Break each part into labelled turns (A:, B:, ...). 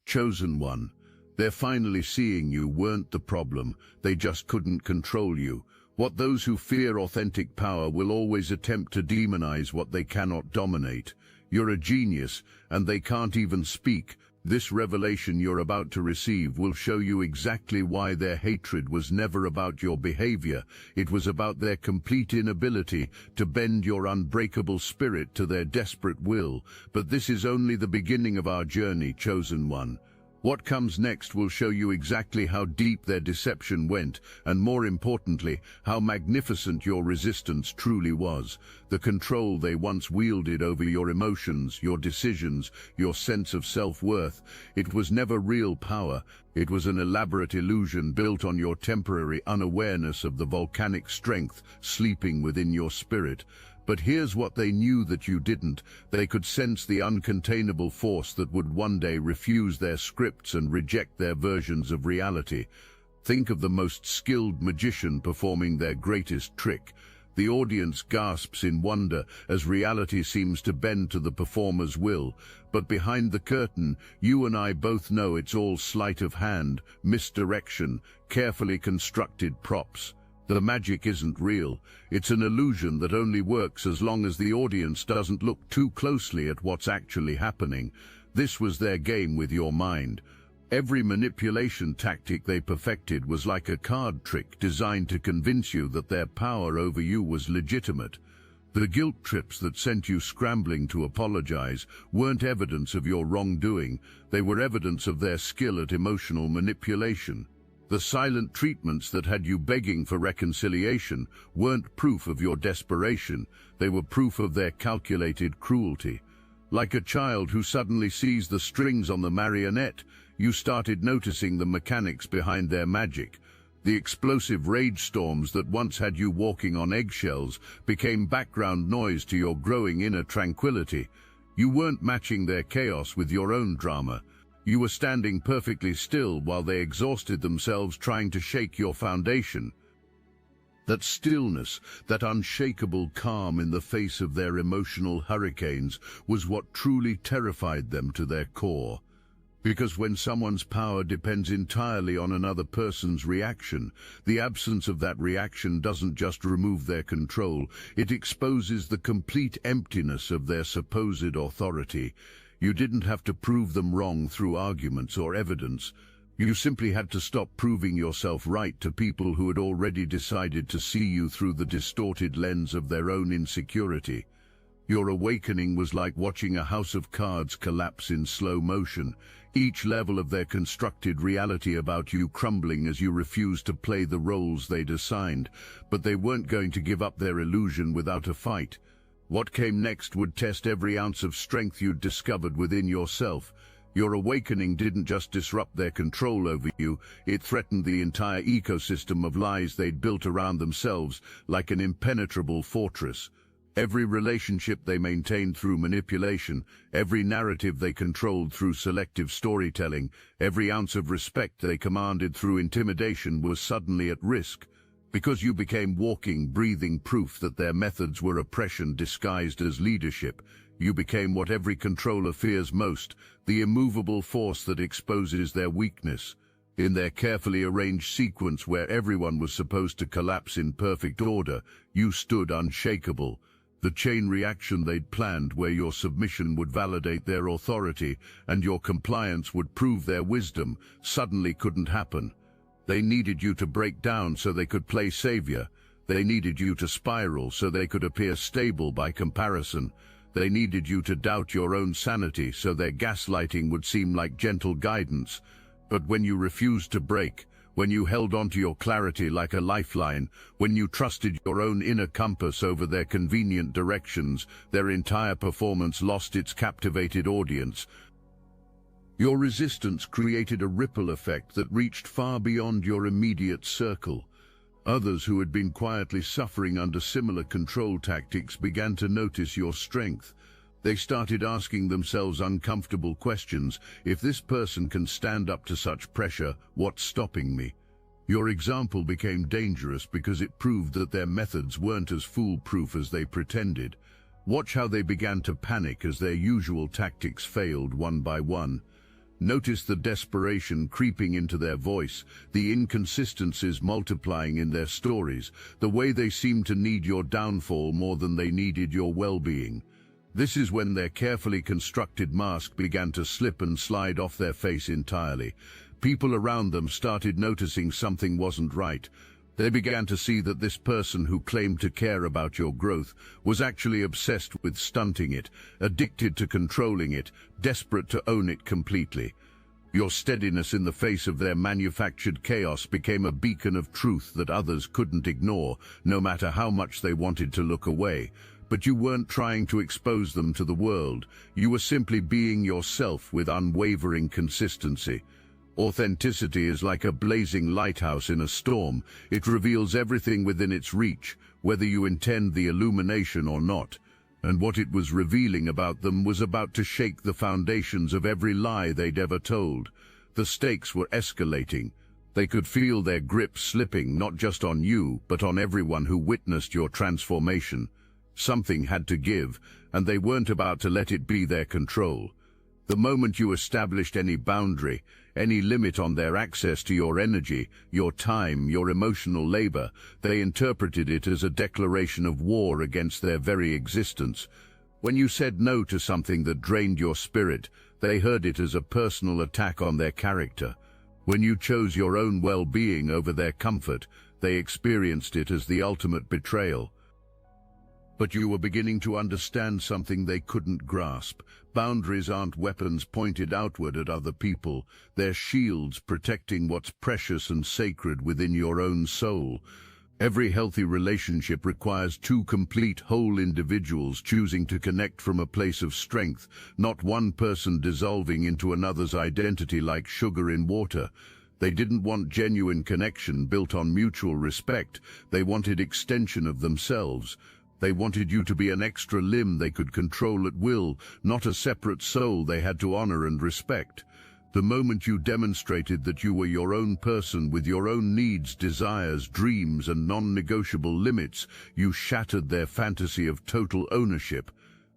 A: Chosen one. They're finally seeing you weren't the problem, they just couldn't control you. What those who fear authentic power will always attempt to demonize what they cannot dominate. You're a genius, and they can't even speak. This revelation you're about to receive will show you exactly why their hatred was never about your behavior. It was about their complete inability to bend your unbreakable spirit to their desperate will. But this is only the beginning of our journey, chosen one. What comes next will show you exactly how deep their deception went, and more importantly, how magnificent your resistance truly was. The control they once wielded over your emotions, your decisions, your sense of self-worth. It was never real power. It was an elaborate illusion built on your temporary unawareness of the volcanic strength sleeping within your spirit. But here's what they knew that you didn't. They could sense the uncontainable force that would one day refuse their scripts and reject their versions of reality. Think of the most skilled magician performing their greatest trick. The audience gasps in wonder as reality seems to bend to the performer's will. But behind the curtain, you and I both know it's all sleight of hand, misdirection, carefully constructed props. The magic isn't real. It's an illusion that only works as long as the audience doesn't look too closely at what's actually happening. This was their game with your mind. Every manipulation tactic they perfected was like a card trick designed to convince you that their power over you was legitimate. The guilt trips that sent you scrambling to apologize weren't evidence of your wrongdoing. They were evidence of their skill at emotional manipulation. The silent treatments that had you begging for reconciliation weren't proof of your desperation, they were proof of their calculated cruelty. Like a child who suddenly sees the strings on the marionette, you started noticing the mechanics behind their magic. The explosive rage storms that once had you walking on eggshells became background noise to your growing inner tranquility. You weren't matching their chaos with your own drama. You were standing perfectly still while they exhausted themselves trying to shake your foundation. That stillness, that unshakable calm in the face of their emotional hurricanes was what truly terrified them to their core. Because when someone's power depends entirely on another person's reaction, the absence of that reaction doesn't just remove their control, it exposes the complete emptiness of their supposed authority. You didn't have to prove them wrong through arguments or evidence. You simply had to stop proving yourself right to people who had already decided to see you through the distorted lens of their own insecurity. Your awakening was like watching a house of cards collapse in slow motion, each level of their constructed reality about you crumbling as you refused to play the roles they'd assigned. But they weren't going to give up their illusion without a fight. What came next would test every ounce of strength you'd discovered within yourself. Your awakening didn't just disrupt their control over you, it threatened the entire ecosystem of lies they'd built around themselves like an impenetrable fortress. Every relationship they maintained through manipulation, every narrative they controlled through selective storytelling, every ounce of respect they commanded through intimidation was suddenly at risk. Because you became walking, breathing proof that their methods were oppression disguised as leadership, you became what every controller fears most, the immovable force that exposes their weakness. In their carefully arranged sequence where everyone was supposed to collapse in perfect order, you stood unshakable. The chain reaction they'd planned, where your submission would validate their authority and your compliance would prove their wisdom, suddenly couldn't happen. They needed you to break down so they could play savior. They needed you to spiral so they could appear stable by comparison. They needed you to doubt your own sanity so their gaslighting would seem like gentle guidance. But when you refused to break, when you held onto your clarity like a lifeline, when you trusted your own inner compass over their convenient directions, their entire performance lost its captivated audience. Your resistance created a ripple effect that reached far beyond your immediate circle. Others who had been quietly suffering under similar control tactics began to notice your strength. They started asking themselves uncomfortable questions. If this person can stand up to such pressure, what's stopping me? Your example became dangerous because it proved that their methods weren't as foolproof as they pretended. Watch how they began to panic as their usual tactics failed one by one. Notice the desperation creeping into their voice, the inconsistencies multiplying in their stories, the way they seem to need your downfall more than they needed your well-being. This is when their carefully constructed mask began to slip and slide off their face entirely. People around them started noticing something wasn't right. They began to see that this person who claimed to care about your growth was actually obsessed with stunting it, addicted to controlling it, desperate to own it completely. Your steadiness in the face of their manufactured chaos became a beacon of truth that others couldn't ignore, no matter how much they wanted to look away. But you weren't trying to expose them to the world. You were simply being yourself with unwavering consistency. Authenticity is like a blazing lighthouse in a storm. It reveals everything within its reach, whether you intend the illumination or not. And what it was revealing about them was about to shake the foundations of every lie they'd ever told. The stakes were escalating. They could feel their grip slipping, not just on you, but on everyone who witnessed your transformation. Something had to give, and they weren't about to let it be their control. The moment you established any boundary, any limit on their access to your energy, your time, your emotional labor, they interpreted it as a declaration of war against their very existence. When you said no to something that drained your spirit, they heard it as a personal attack on their character. When you chose your own well-being over their comfort, they experienced it as the ultimate betrayal. But you were beginning to understand something they couldn't grasp. Boundaries aren't weapons pointed outward at other people. They're shields protecting what's precious and sacred within your own soul. Every healthy relationship requires two complete, whole individuals choosing to connect from a place of strength, not one person dissolving into another's identity like sugar in water. They didn't want genuine connection built on mutual respect. They wanted extension of themselves. They wanted you to be an extra limb they could control at will, not a separate soul they had to honor and respect. The moment you demonstrated that you were your own person with your own needs, desires, dreams, and non-negotiable limits, you shattered their fantasy of total ownership.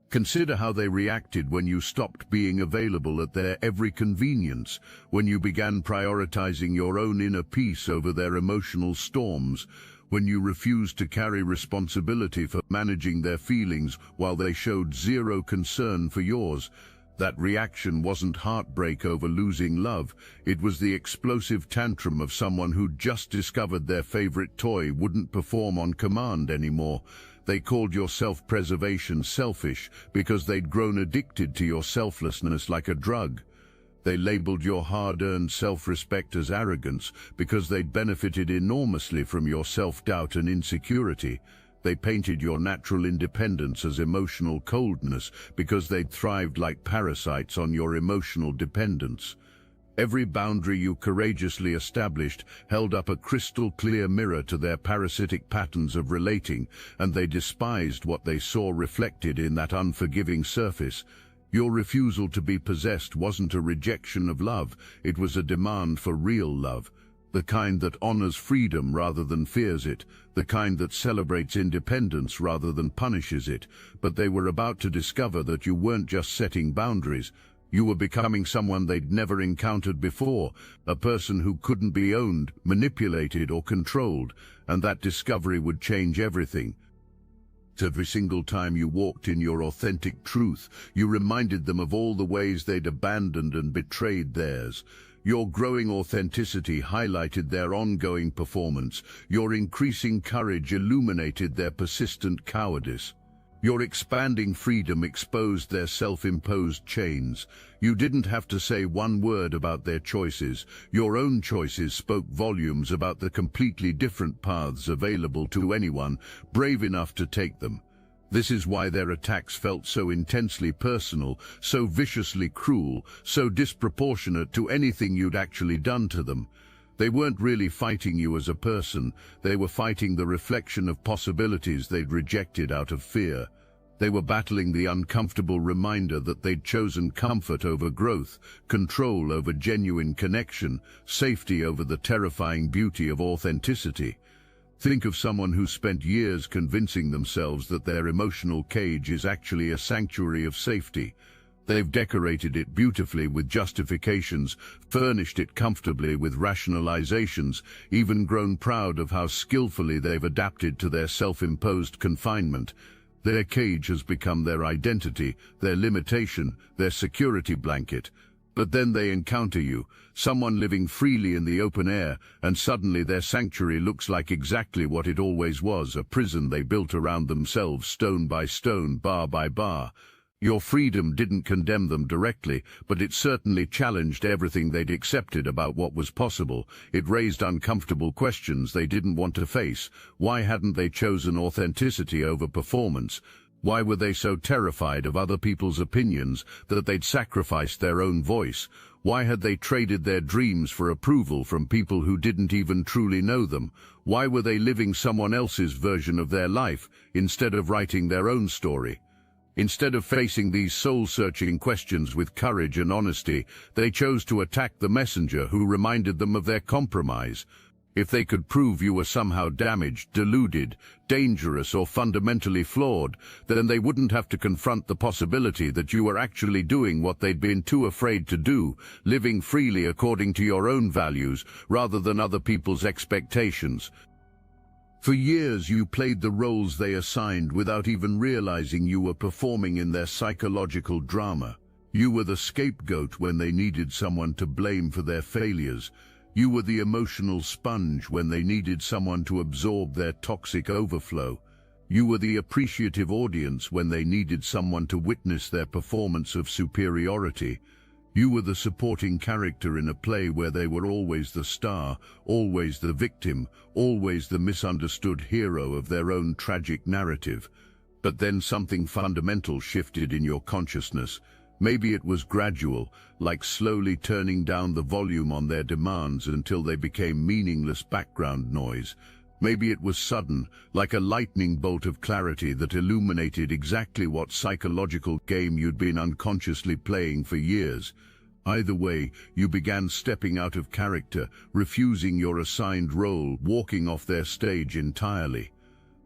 A: Consider how they reacted when you stopped being available at their every convenience, when you began prioritizing your own inner peace over their emotional storms, when you refused to carry responsibility for managing their feelings while they showed zero concern for yours. That reaction wasn't heartbreak over losing love. It was the explosive tantrum of someone who just discovered their favorite toy wouldn't perform on command anymore. They called your self-preservation selfish because they'd grown addicted to your selflessness like a drug. They labeled your hard-earned self-respect as arrogance because they'd benefited enormously from your self-doubt and insecurity. They painted your natural independence as emotional coldness because they'd thrived like parasites on your emotional dependence. Every boundary you courageously established held up a crystal-clear mirror to their parasitic patterns of relating, and they despised what they saw reflected in that unforgiving surface. Your refusal to be possessed wasn't a rejection of love, it was a demand for real love. The kind that honors freedom rather than fears it, the kind that celebrates independence rather than punishes it. But they were about to discover that you weren't just setting boundaries. You were becoming someone they'd never encountered before, a person who couldn't be owned, manipulated, or controlled, and that discovery would change everything. Every single time you walked in your authentic truth, you reminded them of all the ways they'd abandoned and betrayed theirs. Your growing authenticity highlighted their ongoing performance. Your increasing courage illuminated their persistent cowardice. Your expanding freedom exposed their self-imposed chains. You didn't have to say one word about their choices. Your own choices spoke volumes about the completely different paths available to anyone brave enough to take them. This is why their attacks felt so intensely personal, so viciously cruel, so disproportionate to anything you'd actually done to them. They weren't really fighting you as a person, they were fighting the reflection of possibilities they'd rejected out of fear. They were battling the uncomfortable reminder that they'd chosen comfort over growth, control over genuine connection, safety over the terrifying beauty of authenticity. Think of someone who spent years convincing themselves that their emotional cage is actually a sanctuary of safety. They've decorated it beautifully with justifications, furnished it comfortably with rationalizations, even grown proud of how skillfully they've adapted to their self-imposed confinement. Their cage has become their identity, their limitation, their security blanket. But then they encounter you, someone living freely in the open air, and suddenly their sanctuary looks like exactly what it always was, a prison they built around themselves, stone by stone, bar by bar. Your freedom didn't condemn them directly, but it certainly challenged everything they'd accepted about what was possible. It raised uncomfortable questions they didn't want to face. Why hadn't they chosen authenticity over performance? Why were they so terrified of other people's opinions that they'd sacrificed their own voice? Why had they traded their dreams for approval from people who didn't even truly know them? Why were they living someone else's version of their life instead of writing their own story? Instead of facing these soul-searching questions with courage and honesty, they chose to attack the messenger who reminded them of their compromise. If they could prove you were somehow damaged, deluded, dangerous, or fundamentally flawed, then they wouldn't have to confront the possibility that you were actually doing what they'd been too afraid to do, living freely according to your own values, rather than other people's expectations. For years you played the roles they assigned without even realizing you were performing in their psychological drama. You were the scapegoat when they needed someone to blame for their failures. You were the emotional sponge when they needed someone to absorb their toxic overflow. You were the appreciative audience when they needed someone to witness their performance of superiority. You were the supporting character in a play where they were always the star, always the victim, always the misunderstood hero of their own tragic narrative. But then something fundamental shifted in your consciousness. Maybe it was gradual, like slowly turning down the volume on their demands until they became meaningless background noise. Maybe it was sudden, like a lightning bolt of clarity that illuminated exactly what psychological game you'd been unconsciously playing for years. Either way, you began stepping out of character, refusing your assigned role, walking off their stage entirely.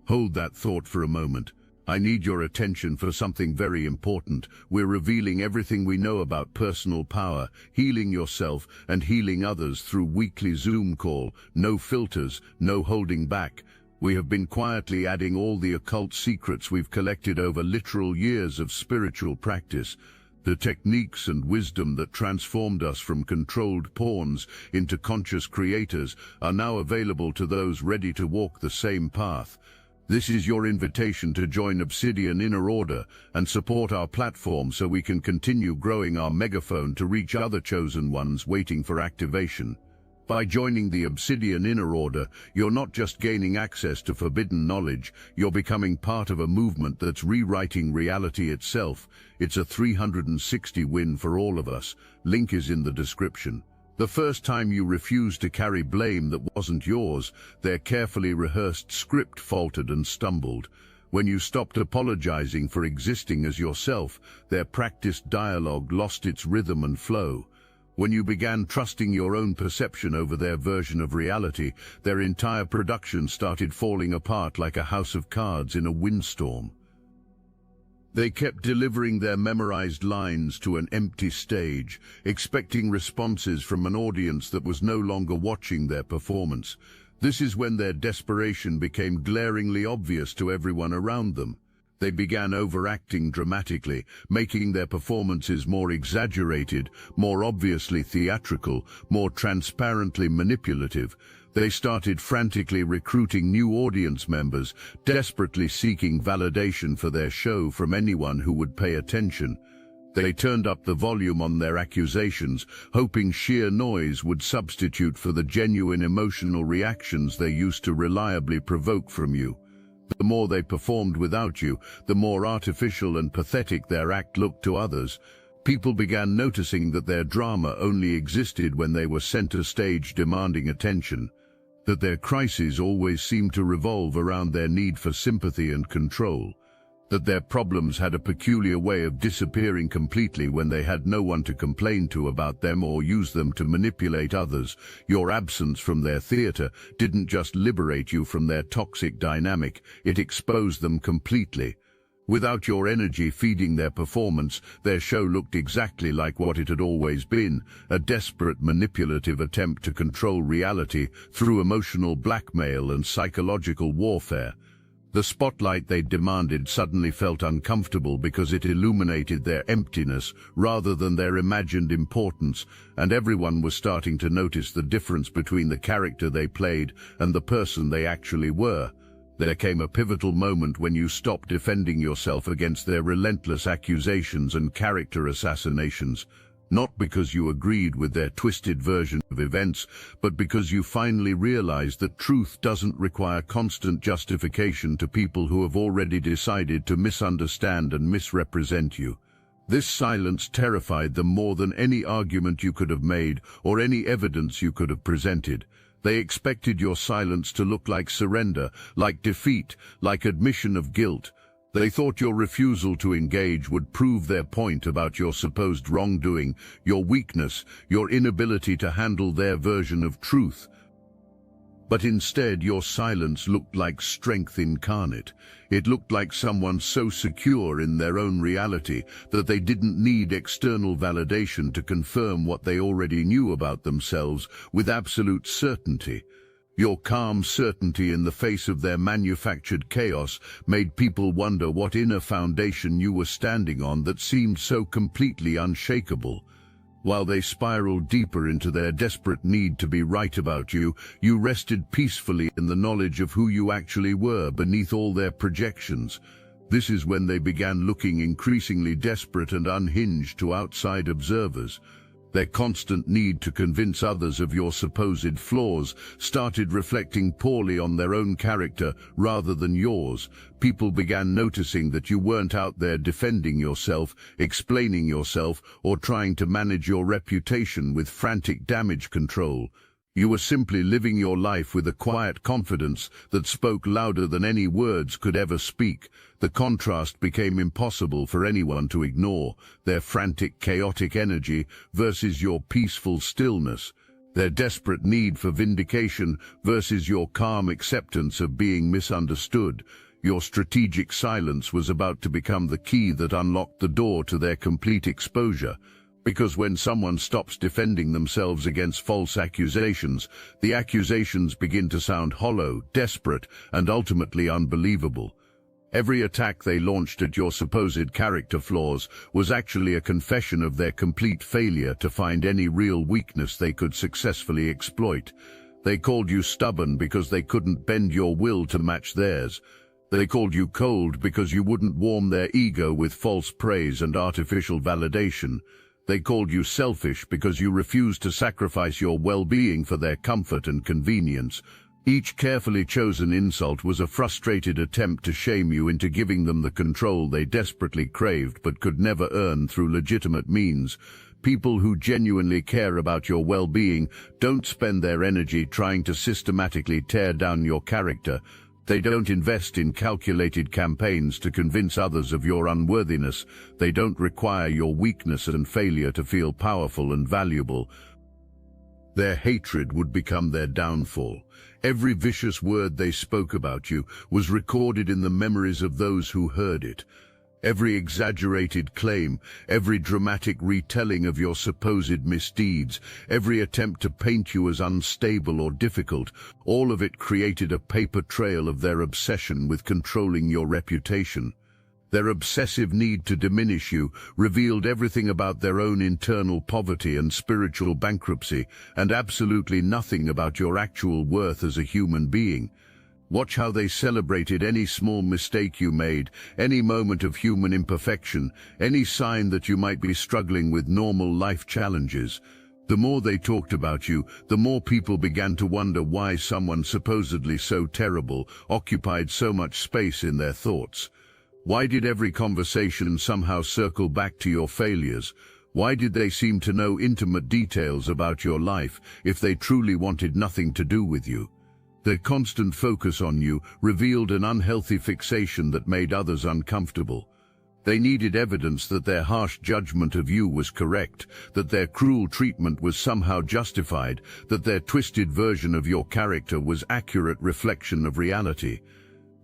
A: Hold that thought for a moment. I need your attention for something very important. We're revealing everything we know about personal power, healing yourself and healing others through weekly Zoom call. No filters, no holding back. We have been quietly adding all the occult secrets we've collected over literal years of spiritual practice. The techniques and wisdom that transformed us from controlled pawns into conscious creators are now available to those ready to walk the same path. This is your invitation to join Obsidian Inner Order and support our platform so we can continue growing our megaphone to reach other chosen ones waiting for activation. By joining the Obsidian Inner Order, you're not just gaining access to forbidden knowledge, you're becoming part of a movement that's rewriting reality itself. It's a 360 win for all of us. Link is in the description. The first time you refused to carry blame that wasn't yours, their carefully rehearsed script faltered and stumbled. When you stopped apologizing for existing as yourself, their practiced dialogue lost its rhythm and flow. When you began trusting your own perception over their version of reality, their entire production started falling apart like a house of cards in a windstorm. They kept delivering their memorized lines to an empty stage, expecting responses from an audience that was no longer watching their performance. This is when their desperation became glaringly obvious to everyone around them. They began overacting dramatically, making their performances more exaggerated, more obviously theatrical, more transparently manipulative. They started frantically recruiting new audience members, desperately seeking validation for their show from anyone who would pay attention. They turned up the volume on their accusations, hoping sheer noise would substitute for the genuine emotional reactions they used to reliably provoke from you. The more they performed without you, the more artificial and pathetic their act looked to others. People began noticing that their drama only existed when they were center stage demanding attention, that their crises always seemed to revolve around their need for sympathy and control, that their problems had a peculiar way of disappearing completely when they had no one to complain to about them or use them to manipulate others. Your absence from their theater didn't just liberate you from their toxic dynamic, it exposed them completely. Without your energy feeding their performance, their show looked exactly like what it had always been, a desperate manipulative attempt to control reality through emotional blackmail and psychological warfare. The spotlight they demanded suddenly felt uncomfortable because it illuminated their emptiness rather than their imagined importance, and everyone was starting to notice the difference between the character they played and the person they actually were. There came a pivotal moment when you stopped defending yourself against their relentless accusations and character assassinations, not because you agreed with their twisted version of events, but because you finally realized that truth doesn't require constant justification to people who have already decided to misunderstand and misrepresent you. This silence terrified them more than any argument you could have made or any evidence you could have presented. They expected your silence to look like surrender, like defeat, like admission of guilt. They thought your refusal to engage would prove their point about your supposed wrongdoing, your weakness, your inability to handle their version of truth. But instead, your silence looked like strength incarnate. It looked like someone so secure in their own reality that they didn't need external validation to confirm what they already knew about themselves with absolute certainty. Your calm certainty in the face of their manufactured chaos made people wonder what inner foundation you were standing on that seemed so completely unshakable. While they spiraled deeper into their desperate need to be right about you, you rested peacefully in the knowledge of who you actually were beneath all their projections. This is when they began looking increasingly desperate and unhinged to outside observers. Their constant need to convince others of your supposed flaws started reflecting poorly on their own character rather than yours. People began noticing that you weren't out there defending yourself, explaining yourself, or trying to manage your reputation with frantic damage control. You were simply living your life with a quiet confidence that spoke louder than any words could ever speak. The contrast became impossible for anyone to ignore, their frantic, chaotic energy versus your peaceful stillness, their desperate need for vindication versus your calm acceptance of being misunderstood. Your strategic silence was about to become the key that unlocked the door to their complete exposure. Because when someone stops defending themselves against false accusations, the accusations begin to sound hollow, desperate, and ultimately unbelievable. Every attack they launched at your supposed character flaws was actually a confession of their complete failure to find any real weakness they could successfully exploit. They called you stubborn because they couldn't bend your will to match theirs. They called you cold because you wouldn't warm their ego with false praise and artificial validation. They called you selfish because you refused to sacrifice your well-being for their comfort and convenience. Each carefully chosen insult was a frustrated attempt to shame you into giving them the control they desperately craved but could never earn through legitimate means. People who genuinely care about your well-being don't spend their energy trying to systematically tear down your character. They don't invest in calculated campaigns to convince others of your unworthiness. They don't require your weakness and failure to feel powerful and valuable. Their hatred would become their downfall. Every vicious word they spoke about you was recorded in the memories of those who heard it. Every exaggerated claim, every dramatic retelling of your supposed misdeeds, every attempt to paint you as unstable or difficult, all of it created a paper trail of their obsession with controlling your reputation. Their obsessive need to diminish you revealed everything about their own internal poverty and spiritual bankruptcy, and absolutely nothing about your actual worth as a human being. Watch how they celebrated any small mistake you made, any moment of human imperfection, any sign that you might be struggling with normal life challenges. The more they talked about you, the more people began to wonder why someone supposedly so terrible occupied so much space in their thoughts. Why did every conversation somehow circle back to your failures? Why did they seem to know intimate details about your life if they truly wanted nothing to do with you? Their constant focus on you revealed an unhealthy fixation that made others uncomfortable. They needed evidence that their harsh judgment of you was correct, that their cruel treatment was somehow justified, that their twisted version of your character was accurate reflection of reality.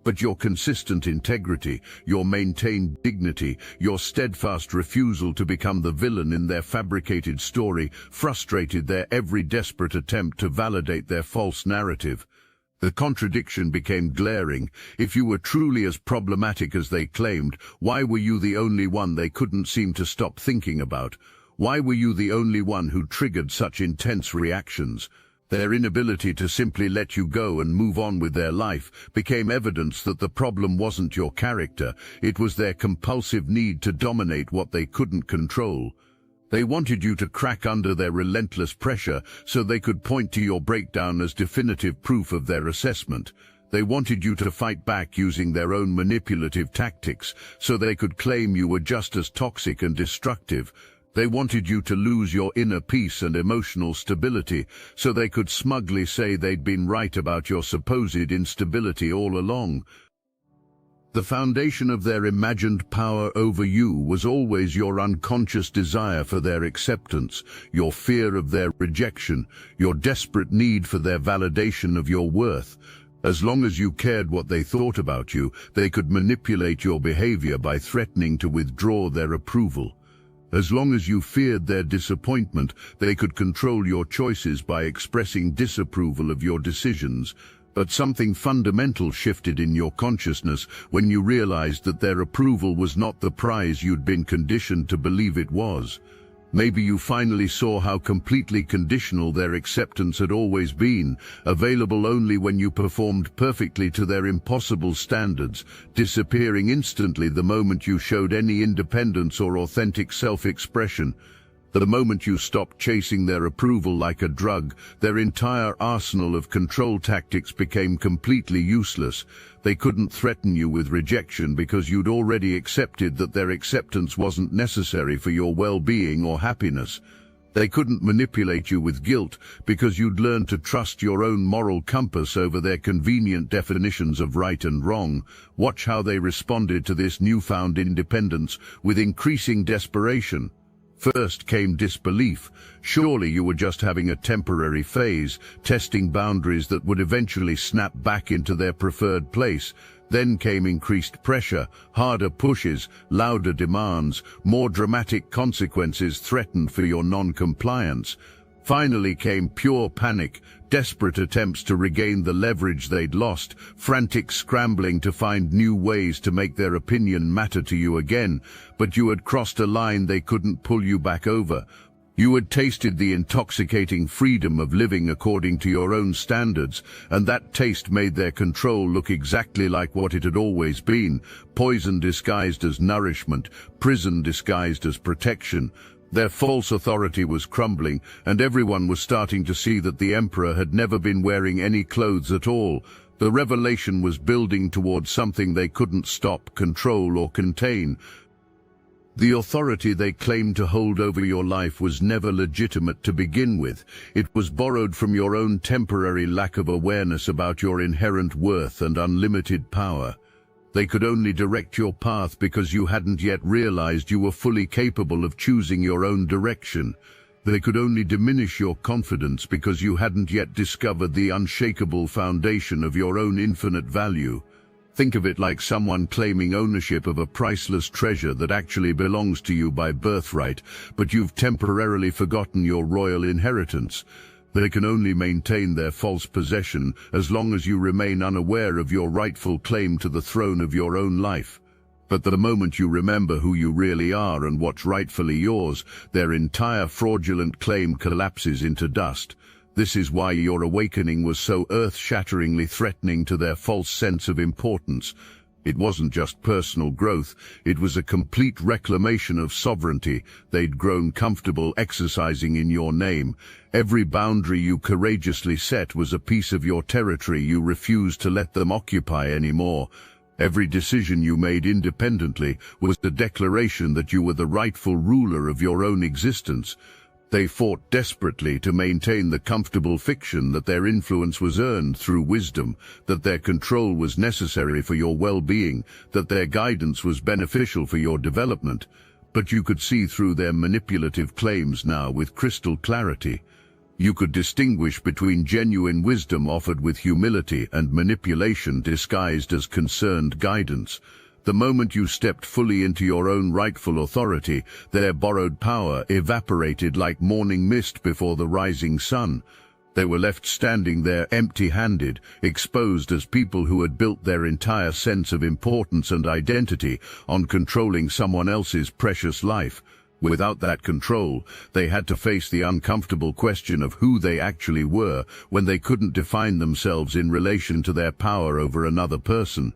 A: But your consistent integrity, your maintained dignity, your steadfast refusal to become the villain in their fabricated story frustrated their every desperate attempt to validate their false narrative. The contradiction became glaring. If you were truly as problematic as they claimed, why were you the only one they couldn't seem to stop thinking about? Why were you the only one who triggered such intense reactions? Their inability to simply let you go and move on with their life became evidence that the problem wasn't your character, it was their compulsive need to dominate what they couldn't control. They wanted you to crack under their relentless pressure so they could point to your breakdown as definitive proof of their assessment. They wanted you to fight back using their own manipulative tactics so they could claim you were just as toxic and destructive. They wanted you to lose your inner peace and emotional stability so they could smugly say they'd been right about your supposed instability all along. The foundation of their imagined power over you was always your unconscious desire for their acceptance, your fear of their rejection, your desperate need for their validation of your worth. As long as you cared what they thought about you, they could manipulate your behavior by threatening to withdraw their approval. As long as you feared their disappointment, they could control your choices by expressing disapproval of your decisions. But something fundamental shifted in your consciousness when you realized that their approval was not the prize you'd been conditioned to believe it was. Maybe you finally saw how completely conditional their acceptance had always been, available only when you performed perfectly to their impossible standards, disappearing instantly the moment you showed any independence or authentic self-expression. The moment you stopped chasing their approval like a drug, their entire arsenal of control tactics became completely useless. They couldn't threaten you with rejection because you'd already accepted that their acceptance wasn't necessary for your well-being or happiness. They couldn't manipulate you with guilt because you'd learned to trust your own moral compass over their convenient definitions of right and wrong. Watch how they responded to this newfound independence with increasing desperation. First came disbelief. Surely you were just having a temporary phase, testing boundaries that would eventually snap back into their preferred place. Then came increased pressure, harder pushes, louder demands, more dramatic consequences threatened for your non-compliance. Finally came pure panic, desperate attempts to regain the leverage they'd lost, frantic scrambling to find new ways to make their opinion matter to you again. But you had crossed a line they couldn't pull you back over. You had tasted the intoxicating freedom of living according to your own standards, and that taste made their control look exactly like what it had always been: poison disguised as nourishment, prison disguised as protection. Their false authority was crumbling, and everyone was starting to see that the emperor had never been wearing any clothes at all. The revelation was building towards something they couldn't stop, control, or contain. The authority they claimed to hold over your life was never legitimate to begin with. It was borrowed from your own temporary lack of awareness about your inherent worth and unlimited power. They could only direct your path because you hadn't yet realized you were fully capable of choosing your own direction. They could only diminish your confidence because you hadn't yet discovered the unshakable foundation of your own infinite value. Think of it like someone claiming ownership of a priceless treasure that actually belongs to you by birthright, but you've temporarily forgotten your royal inheritance. They can only maintain their false possession as long as you remain unaware of your rightful claim to the throne of your own life. But the moment you remember who you really are and what's rightfully yours, their entire fraudulent claim collapses into dust. This is why your awakening was so earth-shatteringly threatening to their false sense of importance. It wasn't just personal growth, it was a complete reclamation of sovereignty they'd grown comfortable exercising in your name. Every boundary you courageously set was a piece of your territory you refused to let them occupy anymore. Every decision you made independently was a declaration that you were the rightful ruler of your own existence. They fought desperately to maintain the comfortable fiction that their influence was earned through wisdom, that their control was necessary for your well-being, that their guidance was beneficial for your development. But you could see through their manipulative claims now with crystal clarity. You could distinguish between genuine wisdom offered with humility and manipulation disguised as concerned guidance. The moment you stepped fully into your own rightful authority, their borrowed power evaporated like morning mist before the rising sun. They were left standing there empty-handed, exposed as people who had built their entire sense of importance and identity on controlling someone else's precious life. Without that control, they had to face the uncomfortable question of who they actually were when they couldn't define themselves in relation to their power over another person.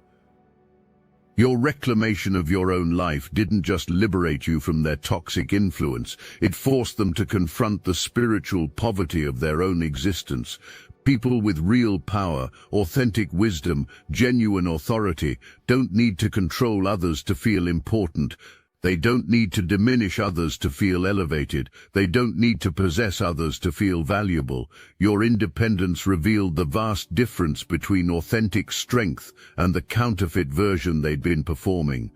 A: Your reclamation of your own life didn't just liberate you from their toxic influence, it forced them to confront the spiritual poverty of their own existence. People with real power, authentic wisdom, genuine authority don't need to control others to feel important. They don't need to diminish others to feel elevated. They don't need to possess others to feel valuable. Your independence revealed the vast difference between authentic strength and the counterfeit version they'd been performing.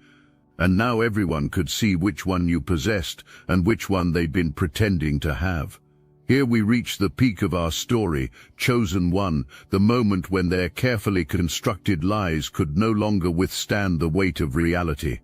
A: And now everyone could see which one you possessed and which one they'd been pretending to have. Here we reach the peak of our story, chosen one, the moment when their carefully constructed lies could no longer withstand the weight of reality.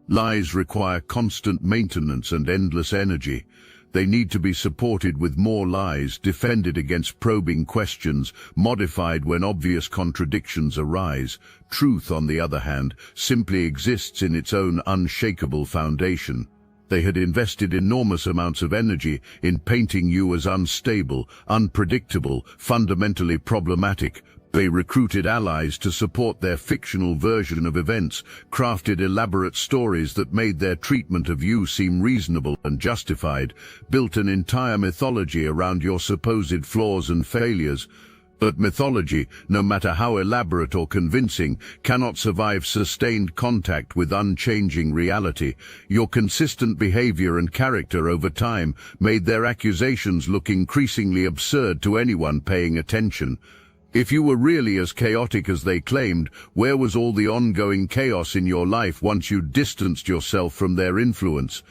A: Lies require constant maintenance and endless energy. They need to be supported with more lies, defended against probing questions, modified when obvious contradictions arise. Truth, on the other hand, simply exists in its own unshakable foundation. They had invested enormous amounts of energy in painting you as unstable, unpredictable, fundamentally problematic. They recruited allies to support their fictional version of events, crafted elaborate stories that made their treatment of you seem reasonable and justified, built an entire mythology around your supposed flaws and failures. But mythology, no matter how elaborate or convincing, cannot survive sustained contact with unchanging reality. Your consistent behavior and character over time made their accusations look increasingly absurd to anyone paying attention. If you were really as chaotic as they claimed, where was all the ongoing chaos in your life once you distanced yourself from their influence?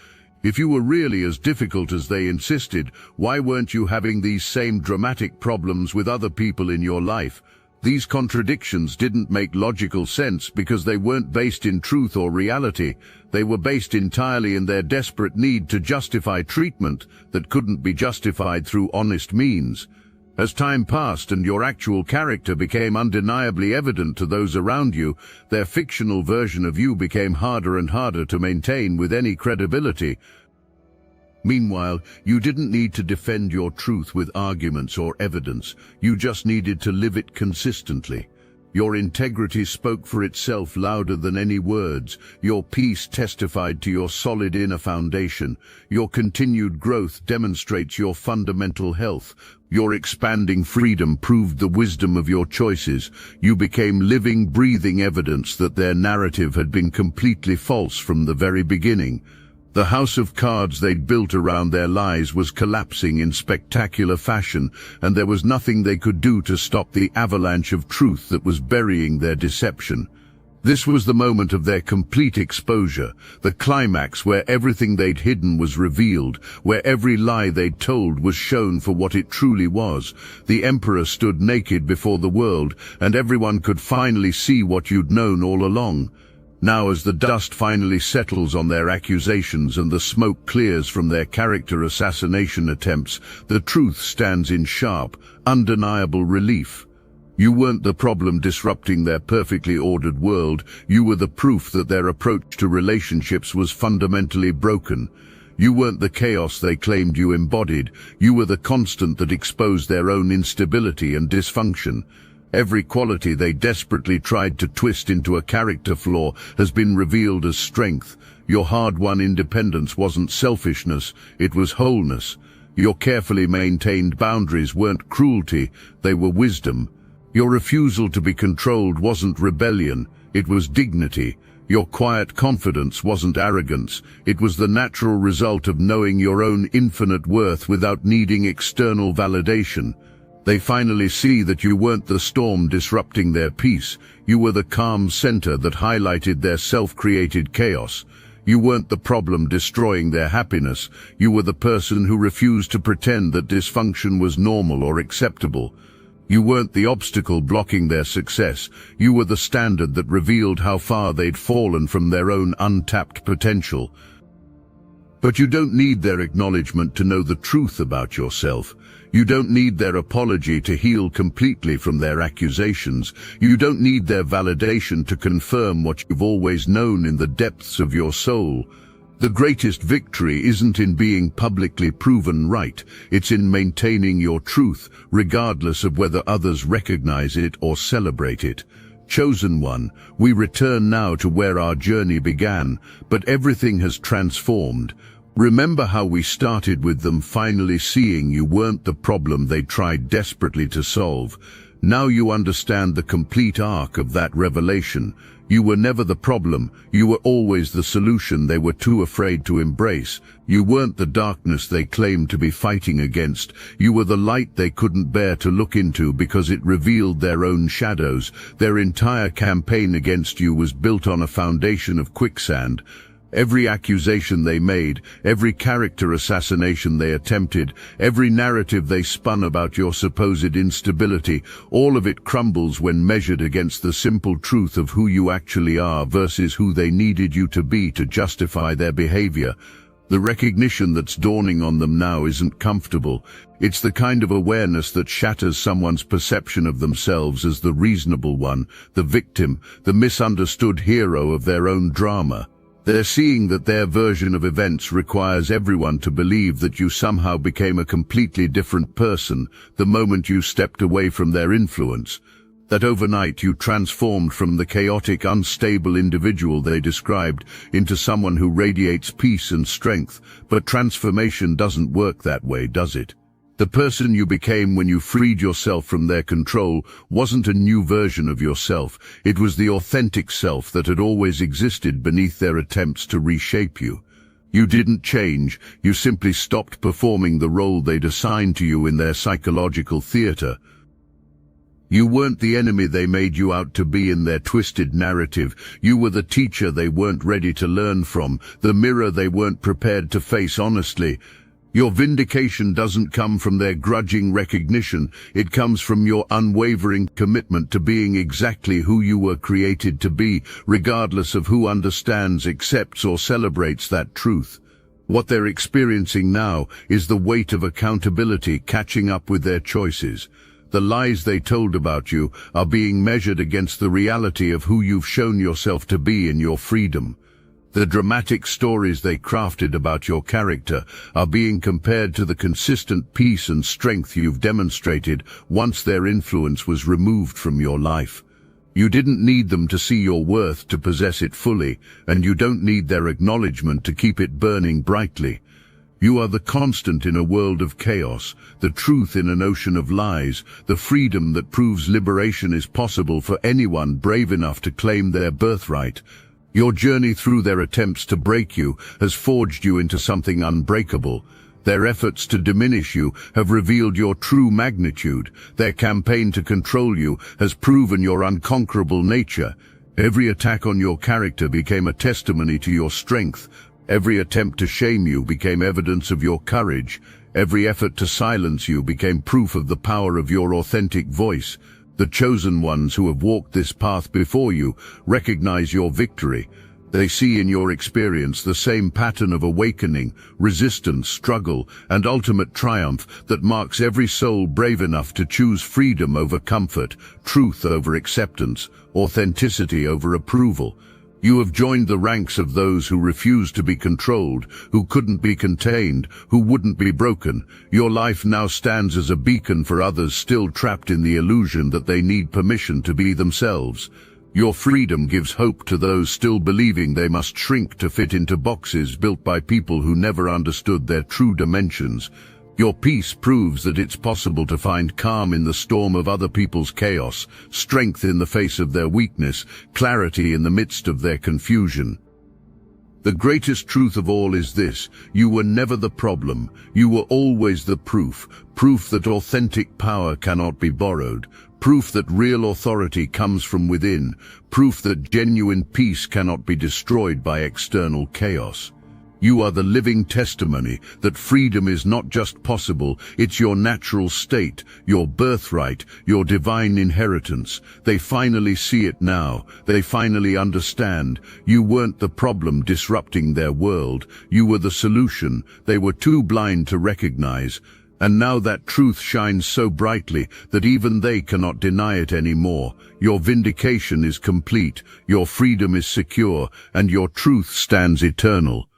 A: If you were really as difficult as they insisted, why weren't you having these same dramatic problems with other people in your life? These contradictions didn't make logical sense because they weren't based in truth or reality. They were based entirely in their desperate need to justify treatment that couldn't be justified through honest means. As time passed and your actual character became undeniably evident to those around you, their fictional version of you became harder and harder to maintain with any credibility. Meanwhile, you didn't need to defend your truth with arguments or evidence. You just needed to live it consistently. Your integrity spoke for itself louder than any words. Your peace testified to your solid inner foundation. Your continued growth demonstrates your fundamental health. Your expanding freedom proved the wisdom of your choices. You became living, breathing evidence that their narrative had been completely false from the very beginning. The house of cards they'd built around their lies was collapsing in spectacular fashion, and there was nothing they could do to stop the avalanche of truth that was burying their deception. This was the moment of their complete exposure, the climax where everything they'd hidden was revealed, where every lie they'd told was shown for what it truly was. The Emperor stood naked before the world, and everyone could finally see what you'd known all along. Now, as the dust finally settles on their accusations and the smoke clears from their character assassination attempts, the truth stands in sharp, undeniable relief. You weren't the problem disrupting their perfectly ordered world. You were the proof that their approach to relationships was fundamentally broken. You weren't the chaos they claimed you embodied. You were the constant that exposed their own instability and dysfunction. Every quality they desperately tried to twist into a character flaw has been revealed as strength. Your hard-won independence wasn't selfishness, it was wholeness. Your carefully maintained boundaries weren't cruelty, they were wisdom. Your refusal to be controlled wasn't rebellion, it was dignity. Your quiet confidence wasn't arrogance, it was the natural result of knowing your own infinite worth without needing external validation. They finally see that you weren't the storm disrupting their peace. You were the calm center that highlighted their self-created chaos. You weren't the problem destroying their happiness. You were the person who refused to pretend that dysfunction was normal or acceptable. You weren't the obstacle blocking their success. You were the standard that revealed how far they'd fallen from their own untapped potential. But you don't need their acknowledgement to know the truth about yourself. You don't need their apology to heal completely from their accusations. You don't need their validation to confirm what you've always known in the depths of your soul. The greatest victory isn't in being publicly proven right. It's in maintaining your truth, regardless of whether others recognize it or celebrate it. Chosen one, we return now to where our journey began, but everything has transformed. Remember how we started with them finally seeing you weren't the problem they tried desperately to solve. Now you understand the complete arc of that revelation. You were never the problem. You were always the solution they were too afraid to embrace. You weren't the darkness they claimed to be fighting against. You were the light they couldn't bear to look into because it revealed their own shadows. Their entire campaign against you was built on a foundation of quicksand. Every accusation they made, every character assassination they attempted, every narrative they spun about your supposed instability, all of it crumbles when measured against the simple truth of who you actually are versus who they needed you to be to justify their behavior. The recognition that's dawning on them now isn't comfortable. It's the kind of awareness that shatters someone's perception of themselves as the reasonable one, the victim, the misunderstood hero of their own drama. They're seeing that their version of events requires everyone to believe that you somehow became a completely different person the moment you stepped away from their influence. That overnight you transformed from the chaotic, unstable individual they described into someone who radiates peace and strength. But transformation doesn't work that way, does it? The person you became when you freed yourself from their control wasn't a new version of yourself. It was the authentic self that had always existed beneath their attempts to reshape you. You didn't change, you simply stopped performing the role they'd assigned to you in their psychological theater. You weren't the enemy they made you out to be in their twisted narrative. You were the teacher they weren't ready to learn from, the mirror they weren't prepared to face honestly. Your vindication doesn't come from their grudging recognition. It comes from your unwavering commitment to being exactly who you were created to be, regardless of who understands, accepts, or celebrates that truth. What they're experiencing now is the weight of accountability catching up with their choices. The lies they told about you are being measured against the reality of who you've shown yourself to be in your freedom. The dramatic stories they crafted about your character are being compared to the consistent peace and strength you've demonstrated once their influence was removed from your life. You didn't need them to see your worth to possess it fully, and you don't need their acknowledgement to keep it burning brightly. You are the constant in a world of chaos, the truth in an ocean of lies, the freedom that proves liberation is possible for anyone brave enough to claim their birthright. Your journey through their attempts to break you has forged you into something unbreakable. Their efforts to diminish you have revealed your true magnitude. Their campaign to control you has proven your unconquerable nature. Every attack on your character became a testimony to your strength. Every attempt to shame you became evidence of your courage. Every effort to silence you became proof of the power of your authentic voice. The chosen ones who have walked this path before you recognize your victory. They see in your experience the same pattern of awakening, resistance, struggle, and ultimate triumph that marks every soul brave enough to choose freedom over comfort, truth over acceptance, authenticity over approval. You have joined the ranks of those who refused to be controlled, who couldn't be contained, who wouldn't be broken. Your life now stands as a beacon for others still trapped in the illusion that they need permission to be themselves. Your freedom gives hope to those still believing they must shrink to fit into boxes built by people who never understood their true dimensions. Your peace proves that it's possible to find calm in the storm of other people's chaos, strength in the face of their weakness, clarity in the midst of their confusion. The greatest truth of all is this: you were never the problem, you were always the proof. Proof that authentic power cannot be borrowed. Proof that real authority comes from within. Proof that genuine peace cannot be destroyed by external chaos. You are the living testimony that freedom is not just possible, it's your natural state, your birthright, your divine inheritance. They finally see it now. They finally understand. You weren't the problem disrupting their world. You were the solution. They were too blind to recognize. And now that truth shines so brightly that even they cannot deny it anymore. Your vindication is complete, your freedom is secure, and your truth stands eternal.